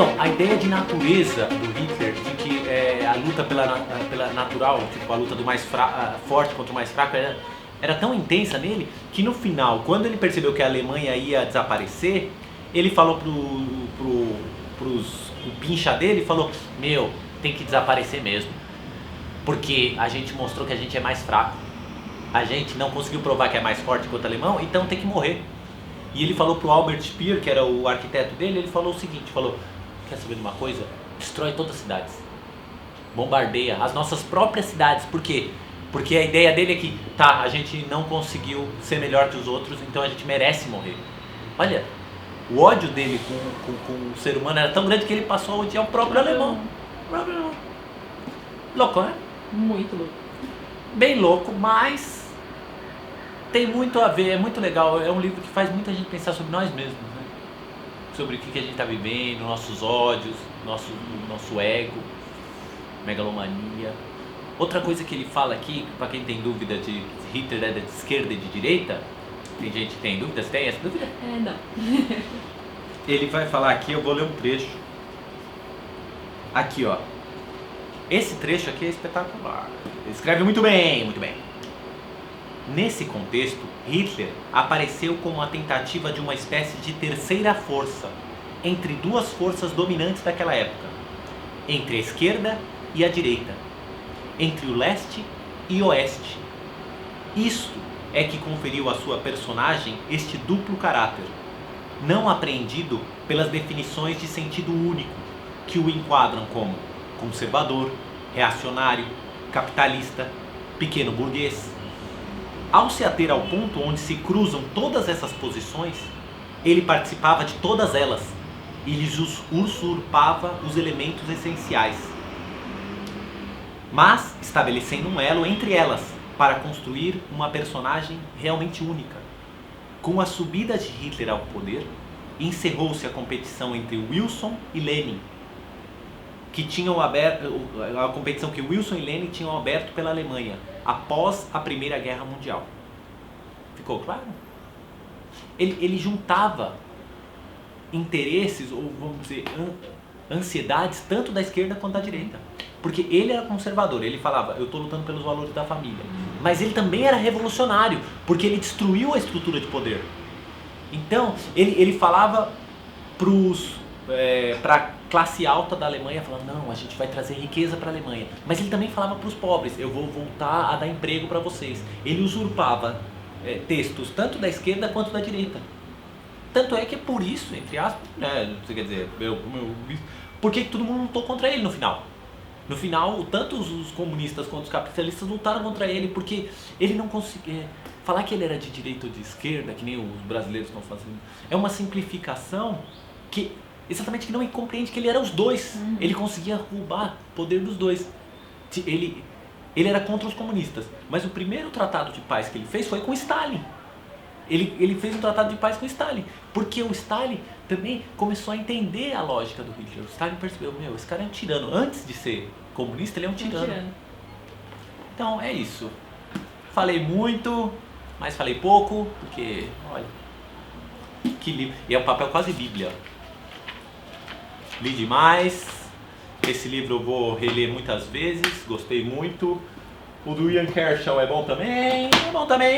Então, a ideia de natureza do Hitler, de que a luta pela natural, tipo a luta do mais forte contra o mais fraco, era tão intensa nele que no final, quando ele percebeu que a Alemanha ia desaparecer, ele falou pro pincha dele, falou: meu, tem que desaparecer mesmo, porque a gente mostrou que a gente é mais fraco, a gente não conseguiu provar que é mais forte que o alemão, então tem que morrer. E ele falou pro Albert Speer, que era o arquiteto dele, ele falou o seguinte, falou: quer saber de uma coisa? Destrói todas as cidades, bombardeia as nossas próprias cidades. Por quê? Porque a ideia dele é que, tá, a gente não conseguiu ser melhor que os outros, então a gente merece morrer. Olha, o ódio dele com o ser humano era tão grande que ele passou a odiar o próprio alemão. Louco, né? Muito louco. Bem louco, mas tem muito a ver, é muito legal. É um livro que faz muita gente pensar sobre nós mesmos, né? Sobre o que a gente está vivendo, nossos ódios, nosso ego, megalomania. Outra coisa que ele fala aqui, para quem tem dúvida de Hitler é de esquerda e de direita, tem gente que tem dúvida, você tem essa dúvida? Não. Ele vai falar aqui, eu vou ler um trecho. Aqui, ó. Esse trecho aqui é espetacular. Ele escreve muito bem, muito bem. Nesse contexto, Hitler apareceu como a tentativa de uma espécie de terceira força entre duas forças dominantes daquela época, entre a esquerda e a direita, entre o leste e o oeste. Isto é que conferiu à sua personagem este duplo caráter, não apreendido pelas definições de sentido único que o enquadram como conservador, reacionário, capitalista, pequeno burguês. Ao se ater ao ponto onde se cruzam todas essas posições, ele participava de todas elas e lhes usurpava os elementos essenciais, mas estabelecendo um elo entre elas para construir uma personagem realmente única. Com a subida de Hitler ao poder, encerrou-se a competição entre Wilson e Lenin, que tinham aberto a competição que Wilson e Lenin tinham aberto pela Alemanha após a Primeira Guerra Mundial. Ficou claro? Ele juntava interesses, ou vamos dizer, ansiedades, tanto da esquerda quanto da direita. Porque ele era conservador, ele falava, eu estou lutando pelos valores da família. Mas ele também era revolucionário, porque ele destruiu a estrutura de poder. Então, ele falava para a classe alta da Alemanha, falando, não, a gente vai trazer riqueza para a Alemanha. Mas ele também falava para os pobres, eu vou voltar a dar emprego para vocês. Ele usurpava textos tanto da esquerda quanto da direita. Tanto é que é por isso, entre aspas, né, você quer dizer, por que todo mundo lutou contra ele no final? No final, tanto os comunistas quanto os capitalistas lutaram contra ele, porque ele não conseguia... Falar que ele era de direita ou de esquerda, que nem os brasileiros estão fazendo, é uma simplificação que exatamente que não compreende que ele era os dois. Ele conseguia roubar o poder dos dois. Ele era contra os comunistas, mas o primeiro tratado de paz que ele fez foi com Stalin. Ele fez um tratado de paz com Stalin, porque o Stalin também começou a entender a lógica do Hitler. O Stalin percebeu, esse cara é um tirano. Antes de ser comunista, ele é um tirano. Então é isso. Falei muito, mas falei pouco, porque, olha, que livro. E é um papel quase bíblia. Li demais. Esse livro eu vou reler muitas vezes, gostei muito. O do Ian Kershaw é bom também,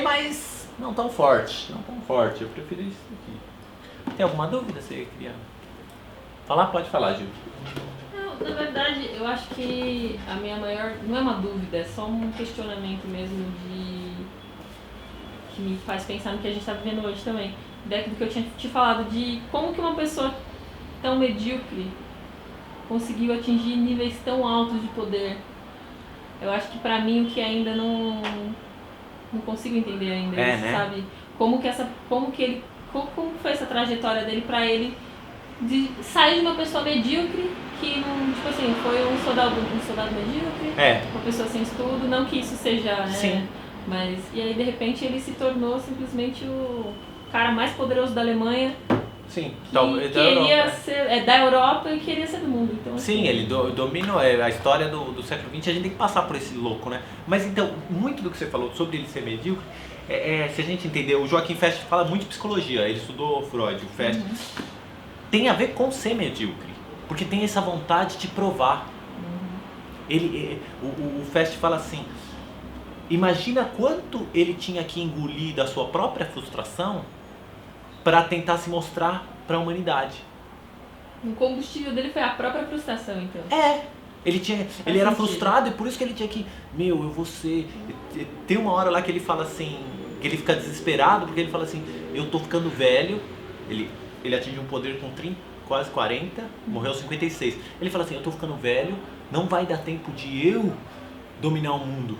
mas não tão forte, eu prefiro isso aqui. Tem alguma dúvida você queria falar? Pode falar, Gil. Não, na verdade, eu acho que a minha maior, não é uma dúvida, é só um questionamento mesmo que me faz pensar no que a gente está vivendo hoje também. Daquilo que eu tinha te falado, de como que uma pessoa tão medíocre conseguiu atingir níveis tão altos de poder. Eu acho que pra mim o que ainda não consigo entender ainda, sabe? Como foi essa trajetória dele pra ele de sair de uma pessoa medíocre que não, tipo assim, foi um soldado medíocre, uma pessoa sem estudo, não que isso seja, né? Sim. Mas e aí de repente ele se tornou simplesmente o cara mais poderoso da Alemanha. Sim, queria ser da Europa e queria ser do mundo. Então, sim, ele domina a história do século XX, a gente tem que passar por esse louco, né? Mas então, muito do que você falou sobre ele ser medíocre, se a gente entender, o Joaquim Fest fala muito de psicologia, ele estudou Freud, o Fest, tem a ver com ser medíocre. Porque tem essa vontade de provar. O Fest fala assim, imagina quanto ele tinha que engolir da sua própria frustração para tentar se mostrar para a humanidade. O combustível dele foi a própria frustração, então. Ele era frustrado e por isso que ele tinha que, eu vou ser... Tem uma hora lá que ele fala assim, que ele fica desesperado, porque ele fala assim, eu tô ficando velho, ele atingiu um poder com 30, quase 40, morreu aos 56. Ele fala assim, eu tô ficando velho, não vai dar tempo de eu dominar o mundo.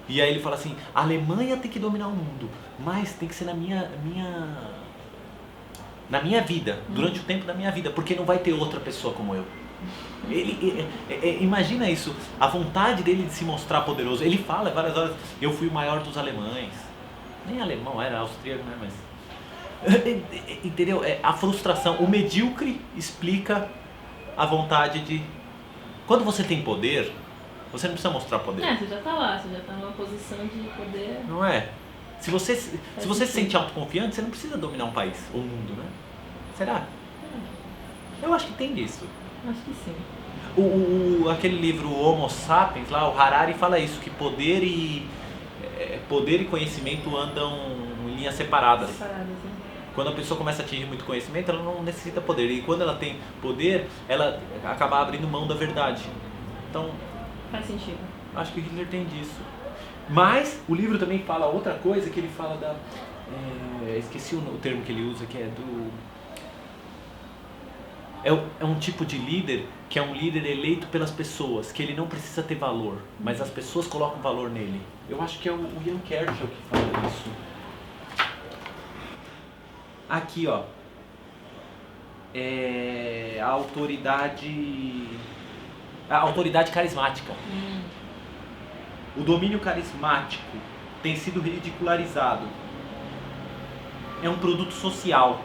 E aí ele fala assim, a Alemanha tem que dominar o mundo, mas tem que ser na minha vida, durante o tempo da minha vida, porque não vai ter outra pessoa como eu. Imagina isso, a vontade dele de se mostrar poderoso. Ele fala várias horas, eu fui o maior dos alemães. Nem alemão, era austríaco, né? Mas... entendeu? A frustração, o medíocre explica a vontade de... Quando você tem poder, você não precisa mostrar poder. Você já tá lá, você já tá numa posição de poder. Não é? Se você se sente autoconfiante, você não precisa dominar um país ou um mundo, né? Será? Eu acho que tem disso. Acho que sim. Aquele livro Homo Sapiens, lá, o Harari fala isso, que poder e conhecimento andam em linhas separadas. Separadas, né? Quando a pessoa começa a atingir muito conhecimento, ela não necessita poder. E quando ela tem poder, ela acaba abrindo mão da verdade. Então, faz sentido. Acho que o Hitler tem disso. Mas o livro também fala outra coisa, que ele fala da... esqueci o termo que ele usa, que é do... É um tipo de líder que é um líder eleito pelas pessoas, que ele não precisa ter valor, mas as pessoas colocam valor nele. Eu acho que é o Ian Kershaw que fala isso. Aqui, ó. A autoridade carismática. O domínio carismático tem sido ridicularizado. É um produto social.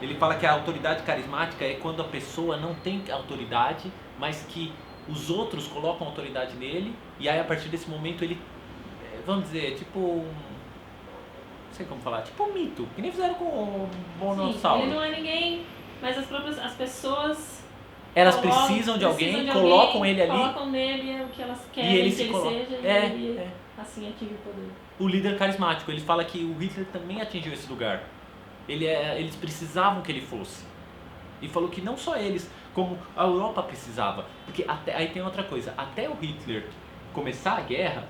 Ele fala que a autoridade carismática é quando a pessoa não tem autoridade, mas que os outros colocam autoridade nele, e aí a partir desse momento ele, vamos dizer, tipo não sei como falar, tipo um mito, que nem fizeram com o Bonossauro. Sim, ele não é ninguém, mas as pessoas... Elas precisam de alguém, colocam ele ali. Colocam nele o que elas querem que ele seja, e ele assim atinge o poder. O líder carismático, ele fala que o Hitler também atingiu esse lugar. Eles precisavam que ele fosse. E falou que não só eles, como a Europa precisava. Porque aí tem outra coisa, até o Hitler começar a guerra,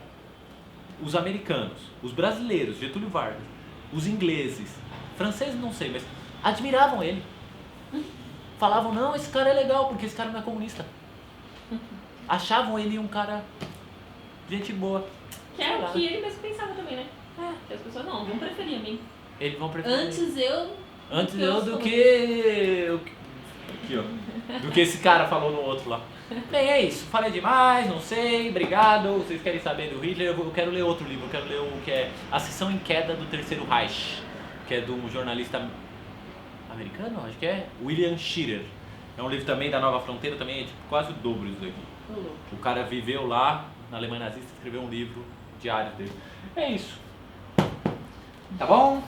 os americanos, os brasileiros, Getúlio Vargas, os ingleses, franceses não sei, mas admiravam ele. Falavam, não, esse cara é legal, porque esse cara não é comunista. Achavam ele um cara, gente boa. Que é o que ele mesmo pensava também, né? Que as pessoas, não, vão preferir a mim. Eles vão preferir. Antes eu do que... Aqui, ó. Do que esse cara falou no outro lá. Bem, é isso. Falei demais, não sei, obrigado. Vocês querem saber do Hitler? Eu quero ler outro livro. Eu quero ler o que é A Seção em Queda do Terceiro Reich, que é de um jornalista americano, acho que é, William Shirer. É um livro também da Nova Fronteira, também é tipo, quase o dobro disso daqui. O cara viveu lá, na Alemanha nazista, escreveu um livro diário dele. É isso. Tá bom?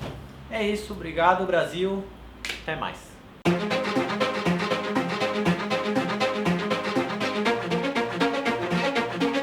É isso. Obrigado, Brasil. Até mais.